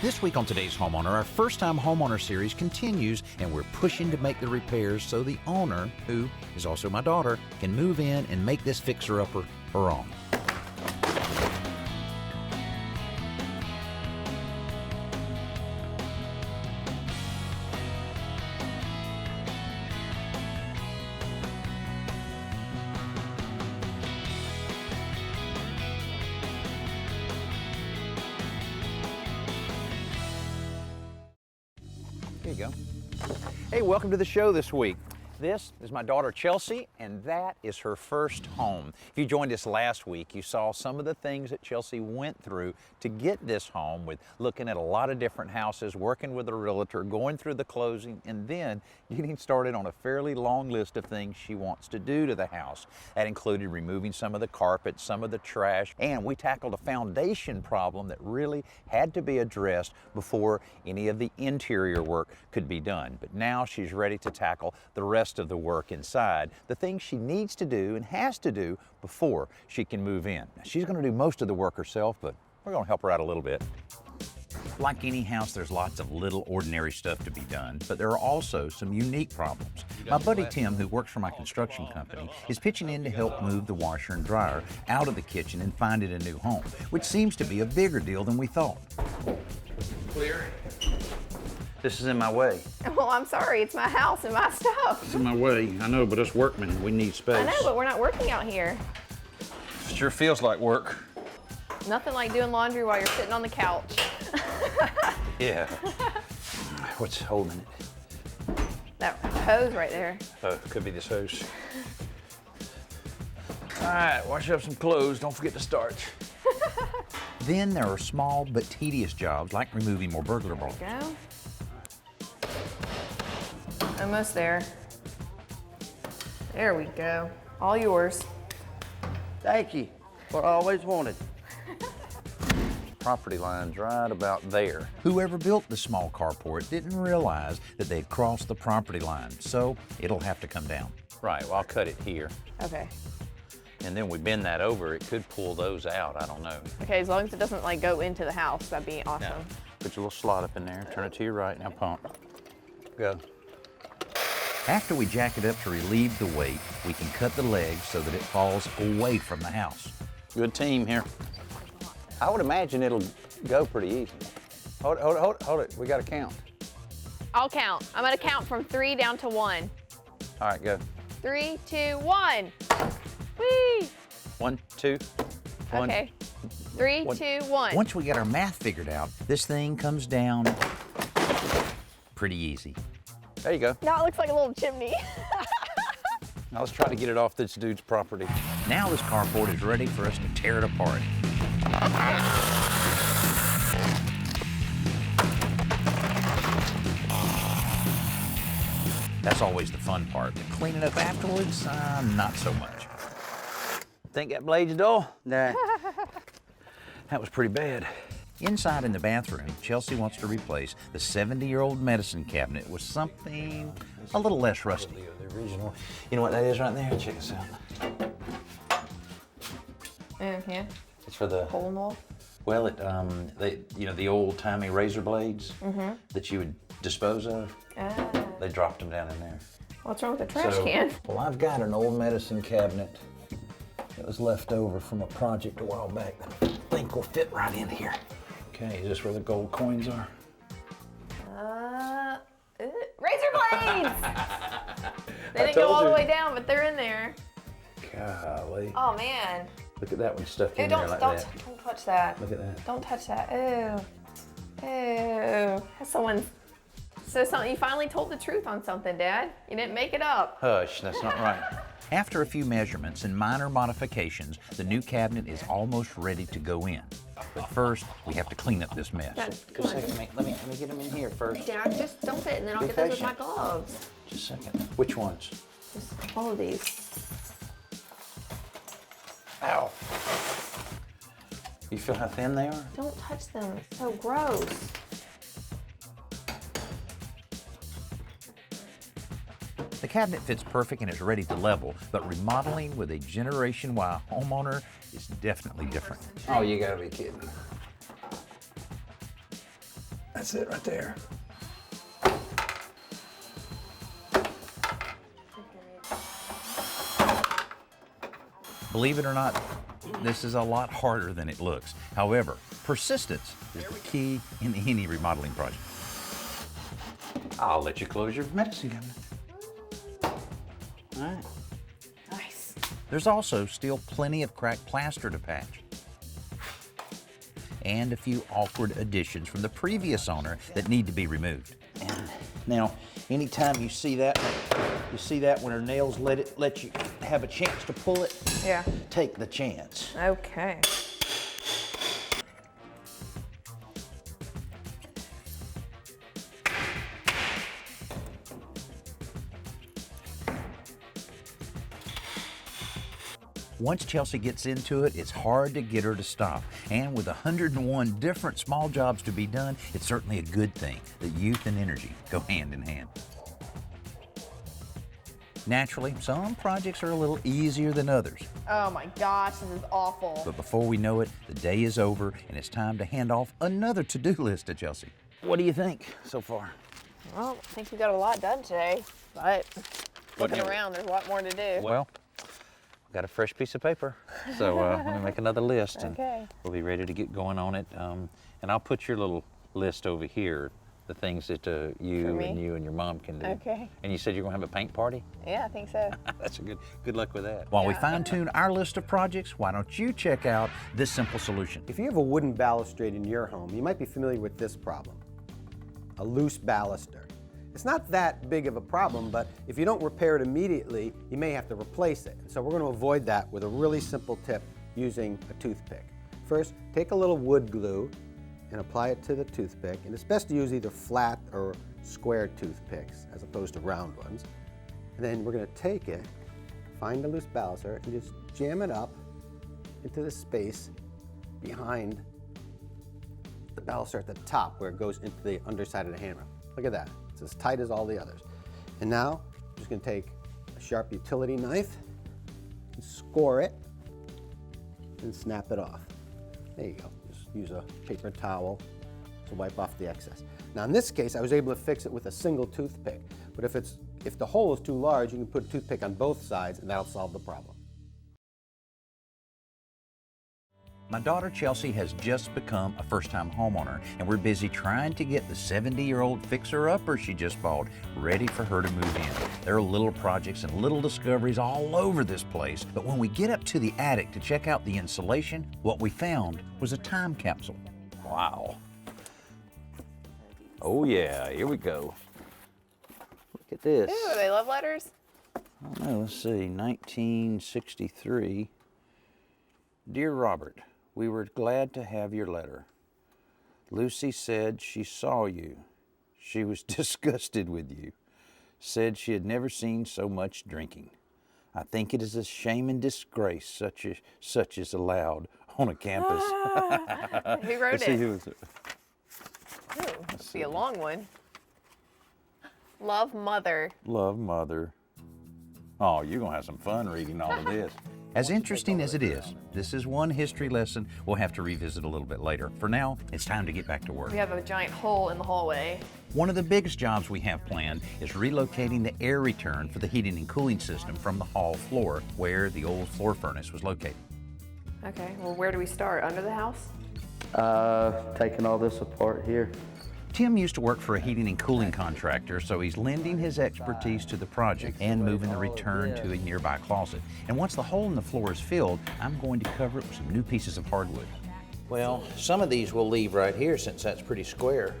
This week on Today's Homeowner, our First Time Homeowner series continues, and we're pushing to make the repairs so the owner, who is also my daughter, can move in and make this fixer-upper her own. There you go. Hey, welcome to the show this week. This is my daughter Chelsea, and that is her first home. If you joined us last week, you saw some of the things that Chelsea went through to get this home, with looking at a lot of different houses, working with a realtor, going through the closing, and then getting started on a fairly long list of things she wants to do to the house. That included removing some of the carpet, some of the trash, and we tackled a foundation problem that really had to be addressed before any of the interior work could be done. But now she's ready to tackle the rest of the work inside, the things she needs to do and has to do before she can move in. Now, she's going to do most of the work herself, but we're going to help her out a little bit. Like any house, there's lots of little ordinary stuff to be done, but there are also some unique problems. My buddy Tim, who works for my construction company, is pitching in to help move the washer and dryer out of the kitchen and find it a new home, which seems to be a bigger deal than we thought. Clear. This is in my way. Well, I'm sorry, it's my house and my stuff. It's in my way, I know, but us workmen, we need space. I know, but we're not working out here. Sure feels like work. Nothing like doing laundry while you're sitting on the couch. Yeah. What's holding it? That hose right there. Oh, could be this hose. All right, wash up some clothes. Don't forget to starch. Then there are small but tedious jobs like removing more burglar bolts. There we go. Almost there. There we go. All yours. Thank you. What I always wanted. Property line's right about there. Whoever built the small carport didn't realize that they'd crossed the property line, so it'll have to come down. Right, well, I'll cut it here. Okay. And then we bend that over, it could pull those out, I don't know. Okay, as long as it doesn't like go into the house, that'd be awesome. Now, put your little slot up in there, turn it to your right, now pump. Go. After we jack it up to relieve the weight, we can cut the legs so that it falls away from the house. Good team here. I would imagine it'll go pretty easy. Hold it, we gotta count. I'll count. I'm gonna count from 3 down to 1. All right, go. 3, 2, 1. Whee! 1, 2, 1. Okay. 3, 2, 1. Once we get our math figured out, this thing comes down pretty easy. There you go. Now it looks like a little chimney. Now let's try to get it off this dude's property. Now this carport is ready for us to tear it apart. That's always the fun part. The cleaning up afterwards, not so much. Think that blade's dull? Nah. That was pretty bad. Inside in the bathroom, Chelsea wants to replace the 70-year-old medicine cabinet with something a little less rusty. The original. You know what that is right there? Check this out. Yeah. It's for the hole in the wall. Well, the old-timey razor blades that you would dispose of. They dropped them down in there. What's wrong with the trash can? Well, I've got an old medicine cabinet that was left over from a project a while back that I think will fit right in here. Okay, is this where the gold coins are? Razor blades! They didn't go all the way down, but they're in there. Golly. Oh, man. Look at that one stuck Ew, in there like that. Don't touch that. Look at that. Don't touch that. Ew. Ew. You finally told the truth on something, Dad. You didn't make it up. Hush, that's not right. After a few measurements and minor modifications, the new cabinet is almost ready to go in. But first, we have to clean up this mess. Dad, Just a second, let me get them in here first. Dad, just dump it and then I'll get those with my gloves. Just a second. Which ones? Just all of these. Ow. You feel how thin they are? Don't touch them. It's so gross. The cabinet fits perfect and is ready to level, but remodeling with a Generation Y homeowner is definitely different. Oh, you gotta be kidding. That's it right there. Believe it or not, this is a lot harder than it looks. However, persistence is the key in any remodeling project. I'll let you close your medicine cabinet. All right. Nice. There's also still plenty of cracked plaster to patch. And a few awkward additions from the previous owner that need to be removed. And now, anytime you see that when her nails let you have a chance to pull it, Yeah. take the chance. Okay. Once Chelsea gets into it, it's hard to get her to stop. And with 101 different small jobs to be done, it's certainly a good thing that youth and energy go hand in hand. Naturally, some projects are a little easier than others. Oh my gosh, this is awful. But before we know it, the day is over and it's time to hand off another to-do list to Chelsea. What do you think so far? Well, I think we got a lot done today, but looking do you- around, there's a lot more to do. Well, I've got a fresh piece of paper, so let me make another list and Okay. we'll be ready to get going on it. And I'll put your little list over here, the things that you For me? and your mom can do. Okay. And you said you're gonna have a paint party? Yeah, I think so. That's a good luck with that. While we Yeah. fine tune our list of projects, why don't you check out this simple solution? If you have a wooden balustrade in your home, you might be familiar with this problem, a loose baluster. It's not that big of a problem, but if you don't repair it immediately, you may have to replace it. So we're going to avoid that with a really simple tip using a toothpick. First, take a little wood glue and apply it to the toothpick, and it's best to use either flat or square toothpicks as opposed to round ones. And then we're going to take it, find the loose baluster, and just jam it up into the space behind the baluster at the top where it goes into the underside of the handrail. Look at that. It's as tight as all the others. And now, I'm just going to take a sharp utility knife and score it and snap it off. There you go. Just use a paper towel to wipe off the excess. Now in this case, I was able to fix it with a single toothpick. But if the hole is too large, you can put a toothpick on both sides and that'll solve the problem. My daughter Chelsea has just become a first-time homeowner, and we're busy trying to get the 70-year-old fixer-upper she just bought ready for her to move in. There are little projects and little discoveries all over this place, but when we get up to the attic to check out the insulation, what we found was a time capsule. Wow. Oh yeah, here we go. Look at this. Ooh, are they love letters? I don't know, let's see, 1963. Dear Robert, we were glad to have your letter. Lucy said she saw you. She was disgusted with you. Said she had never seen so much drinking. I think it is a shame and disgrace such is allowed on a campus. Who wrote Let's see it? who is it. Ooh, must be a long one. Love, Mother. Love, Mother. Oh, you're going to have some fun reading all of this. As interesting as it is, this is one history lesson we'll have to revisit a little bit later. For now, it's time to get back to work. We have a giant hole in the hallway. One of the biggest jobs we have planned is relocating the air return for the heating and cooling system from the hall floor where the old floor furnace was located. Okay, well, where do we start? Under the house? Taking all this apart here. Tim used to work for a heating and cooling contractor, so he's lending his expertise to the project and moving the return to a nearby closet. And once the hole in the floor is filled, I'm going to cover it with some new pieces of hardwood. Well, some of these we'll leave right here since that's pretty square.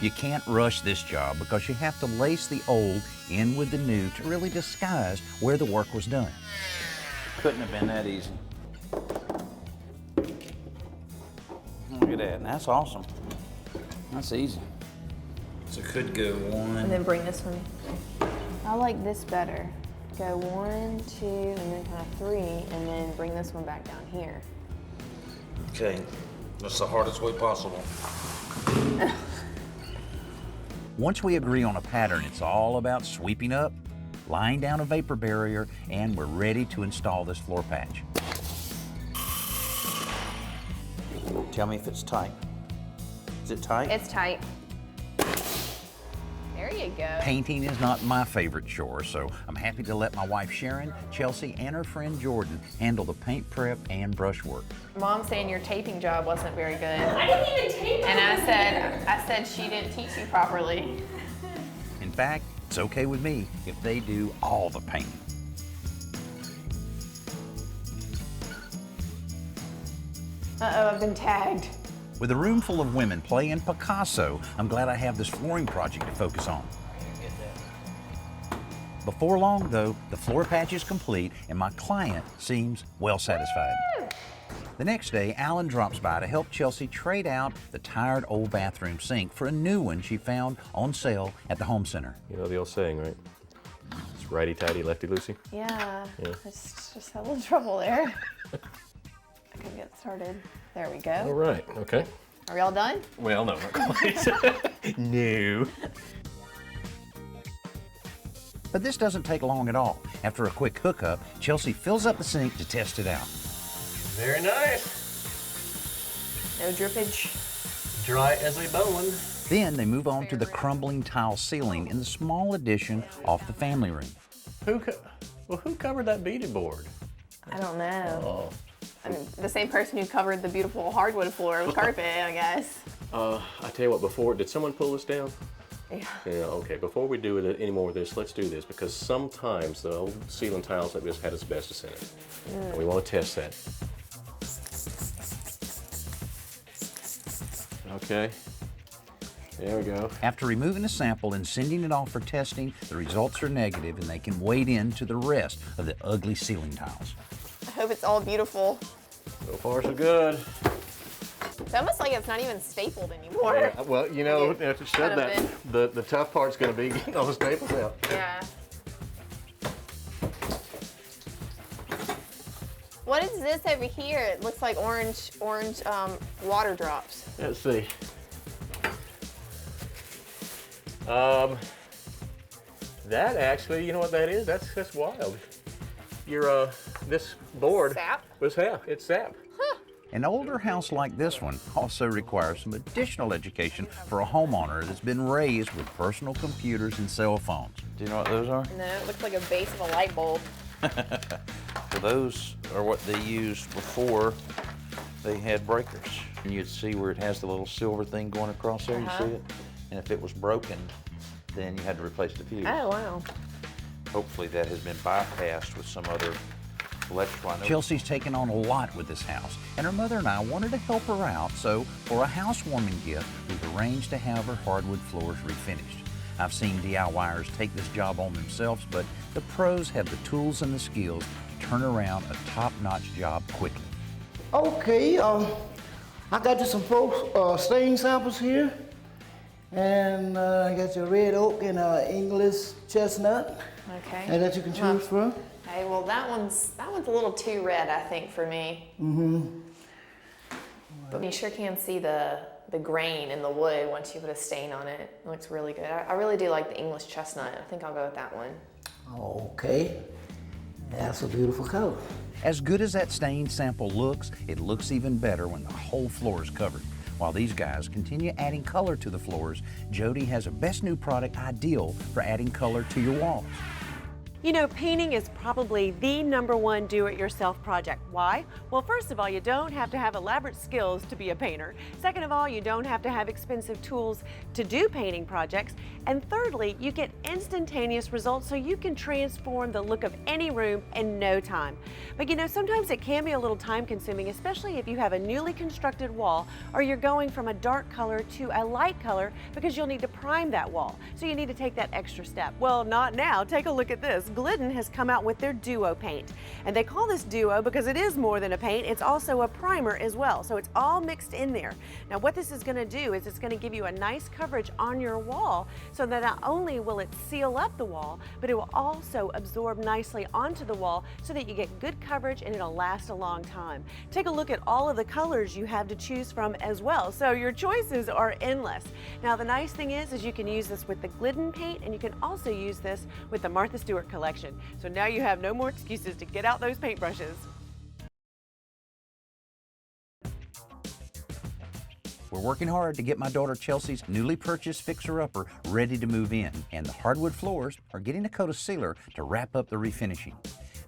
You can't rush this job because you have to lace the old in with the new to really disguise where the work was done. Couldn't have been that easy. Look at that, and that's awesome. That's easy. So could go one. And then bring this one. I like this better. Go 1, 2, and then kind of 3, and then bring this one back down here. Okay, that's the hardest way possible. Once we agree on a pattern, it's all about sweeping up, lying down a vapor barrier, and we're ready to install this floor patch. Tell me if it's tight. Is it tight? It's tight. There you go. Painting is not my favorite chore, so I'm happy to let my wife Sharon, Chelsea, and her friend Jordan handle the paint prep and brush work. Mom's saying your taping job wasn't very good. I didn't even tape it. And I said she didn't teach you properly. In fact, it's okay with me if they do all the painting. Uh-oh, I've been tagged. With a room full of women playing Picasso, I'm glad I have this flooring project to focus on. Before long, though, the floor patch is complete and my client seems well satisfied. The next day, Alan drops by to help Chelsea trade out the tired old bathroom sink for a new one she found on sale at the home center. You know the old saying, right? It's righty-tighty, lefty-loosey. Yeah, Yeah. Just had a little trouble there. I can get started. There we All go. right, okay. Are we all done? Well, no, not quite. No. But this doesn't take long at all. After a quick hookup, Chelsea fills up the sink to test it out. Very nice. No drippage. Dry as a bone. Then they move on to the crumbling tile ceiling in the small addition off the family room. Who covered that beaded board? I don't know. Oh. I mean, the same person who covered the beautiful hardwood floor with carpet, I guess. I tell you what, before, did someone pull this down? Yeah. Yeah, okay, before we do it any more of this, let's do this, because sometimes the old ceiling tiles like this had asbestos in it. And we want to test that. Okay, there we go. After removing a sample and sending it off for testing, the results are negative and they can wade into the rest of the ugly ceiling tiles. I hope it's all beautiful. So far, so good. It's almost like it's not even stapled anymore. Yeah, well, you know, Okay. after you said Kind of that, the tough part's going to be getting all the staples out. Yeah. What is this over here? It looks like orange water drops. Let's see. That actually, you know what that is? That's wild. Your this board Sap? was sap. It's sap. An older house like this one also requires some additional education for a homeowner that's been raised with personal computers and cell phones. Do you know what those are? No, it looks like a base of a light bulb. Well, those are what they used before they had breakers. And you'd see where it has the little silver thing going across there, you see it? And if it was broken, then you had to replace the fuse. Oh, wow. Hopefully that has been bypassed with some other electrical. I know Chelsea's taken on a lot with this house, and her mother and I wanted to help her out, so for a housewarming gift, we've arranged to have her hardwood floors refinished. I've seen DIYers take this job on themselves, but the pros have the tools and the skills to turn around a top-notch job quickly. Okay, I got you some stain samples here. And I got your red oak and English chestnut Okay. that you can choose from. Okay, well that one's a little too red, I think, for me. But you sure can see the grain in the wood once you put a stain on it. It looks really good. I really do like the English chestnut. I think I'll go with that one. Okay, that's a beautiful color. As good as that stain sample looks, it looks even better when the whole floor is covered. While these guys continue adding color to the floors, Jody has a best new product ideal for adding color to your walls. You know, painting is probably the #1 do-it-yourself project. Why? Well, first of all, you don't have to have elaborate skills to be a painter. Second of all, you don't have to have expensive tools to do painting projects. And thirdly, you get instantaneous results so you can transform the look of any room in no time. But you know, sometimes it can be a little time consuming, especially if you have a newly constructed wall or you're going from a dark color to a light color because you'll need to prime that wall. So you need to take that extra step. Well, not now. Take a look at this. Glidden has come out with their Duo paint. And they call this Duo because it is more than a paint, it's also a primer as well. So it's all mixed in there. Now what this is going to do is it's going to give you a nice coverage on your wall so that not only will it seal up the wall, but it will also absorb nicely onto the wall so that you get good coverage and it'll last a long time. Take a look at all of the colors you have to choose from as well. So your choices are endless. Now the nice thing is you can use this with the Glidden paint and you can also use this with the Martha Stewart collection. So now you have no more excuses to get out those paintbrushes. We're working hard to get my daughter Chelsea's newly purchased fixer-upper ready to move in, and the hardwood floors are getting a coat of sealer to wrap up the refinishing.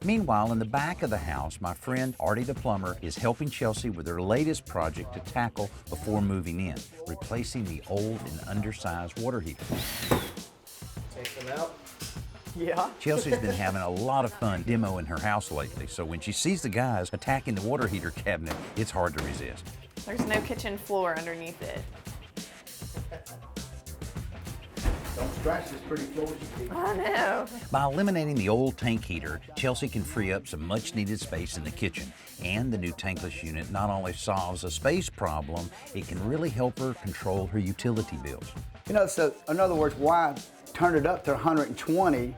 Meanwhile, in the back of the house, my friend Artie the plumber is helping Chelsea with her latest project to tackle before moving in, replacing the old and undersized water heater. Take them out. Yeah. Chelsea's been having a lot of fun demoing her house lately, so when she sees the guys attacking the water heater cabinet, it's hard to resist. There's no kitchen floor underneath it. Don't scratch this pretty floor, you see. I know. By eliminating the old tank heater, Chelsea can free up some much-needed space in the kitchen. And the new tankless unit not only solves a space problem, it can really help her control her utility bills. You know, so in other words, why turn it up to 120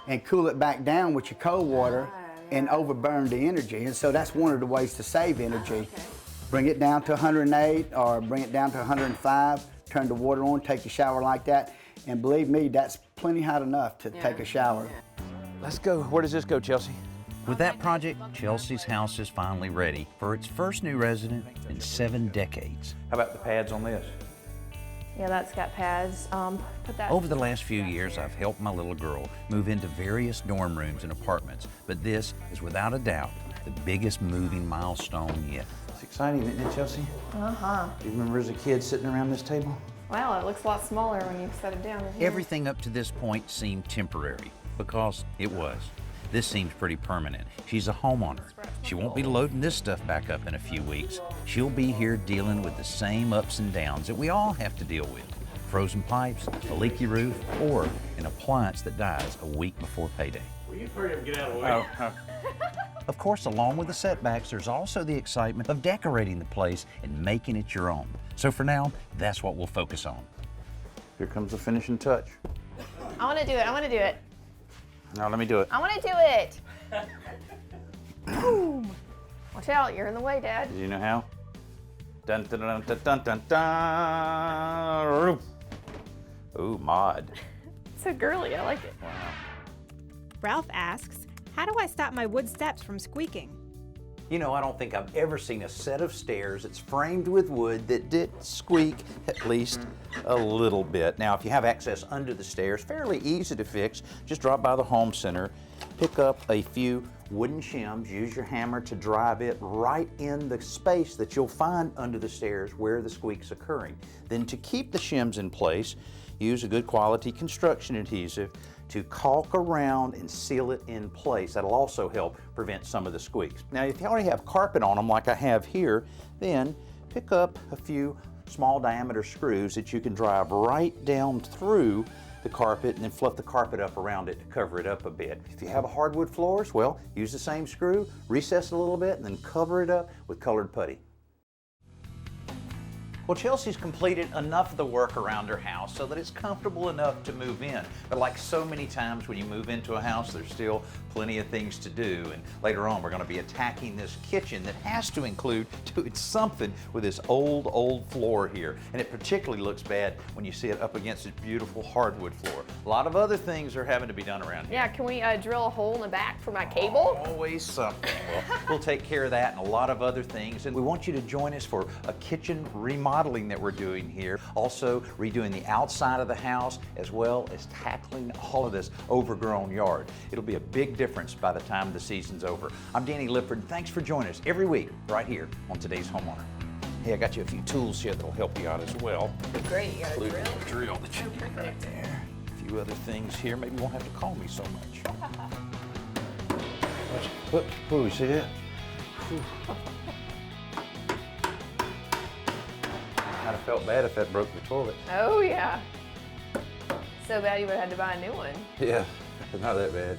and cool it back down with your cold water and overburn the energy? And so that's one of the ways to save energy. Bring it down to 108 or bring it down to 105, turn the water on, take a shower like that. And believe me, that's plenty hot enough to take a shower. Let's go. Where does this go, Chelsea? With that project, Chelsea's house is finally ready for its first new resident in 7 decades. How about the pads on this? Yeah, that's got pads. Put that. Over the last few years, I've helped my little girl move into various dorm rooms and apartments, but this is without a doubt the biggest moving milestone yet. It's exciting, isn't it, Chelsea? Uh-huh. Do you remember as a kid sitting around this table? Wow, it looks a lot smaller when you set it down in here. Everything up to this point seemed temporary, because it was. This seems pretty permanent. She's a homeowner. She won't be loading this stuff back up in a few weeks. She'll be here dealing with the same ups and downs that we all have to deal with. Frozen pipes, a leaky roof, or an appliance that dies a week before payday. Will you hurry up and get out of the way? Of course, along with the setbacks, there's also the excitement of decorating the place and making it your own. So for now, that's what we'll focus on. Here comes the finishing touch. I want to do it. I want to do it. Now let me do it. I want to do it. Boom. Watch out. You're in the way, Dad. Do you know how? Dun dun dun dun dun dun dun. Ooh, mod. So girly. I like it. Ralph asks, how do I stop my wood steps from squeaking? You know, I don't think I've ever seen a set of stairs that's framed with wood that did squeak at least a little bit. Now, if you have access under the stairs, fairly easy to fix. Just drop by the home center, pick up a few wooden shims, use your hammer to drive it right in the space that you'll find under the stairs where the squeak's occurring. Then to keep the shims in place, use a good quality construction adhesive to caulk around and seal it in place. That'll also help prevent some of the squeaks. Now, if you already have carpet on them like I have here, then pick up a few small diameter screws that you can drive right down through the carpet and then fluff the carpet up around it to cover it up a bit. If you have hardwood floors, well, use the same screw, recess it a little bit, and then cover it up with colored putty. Well, Chelsea's completed enough of the work around her house so that it's comfortable enough to move in. But like so many times when you move into a house, there's still plenty of things to do. And later on, we're going to be attacking this kitchen that has to include doing something with this old floor here. And it particularly looks bad when you see it up against this beautiful hardwood floor. A lot of other things are having to be done around here. Yeah, can we drill a hole in the back for my cable? Always something. Well, we'll take care of that and a lot of other things. And we want you to join us for a kitchen remodeling that we're doing here. Also redoing the outside of the house as well as tackling all of this overgrown yard. It'll be a big difference by the time the season's over. I'm Danny Lipford. Thanks for joining us every week right here on Today's Homeowner. Hey, I got you a few tools here that'll help you out as well. Great, you got a Including drill? the drill that you got right there. A few other things here. Maybe you won't have to call me so much. What do we see that? I'd have felt bad if that broke the toilet. Oh, yeah. So bad you would have had to buy a new one. Yeah, not that bad.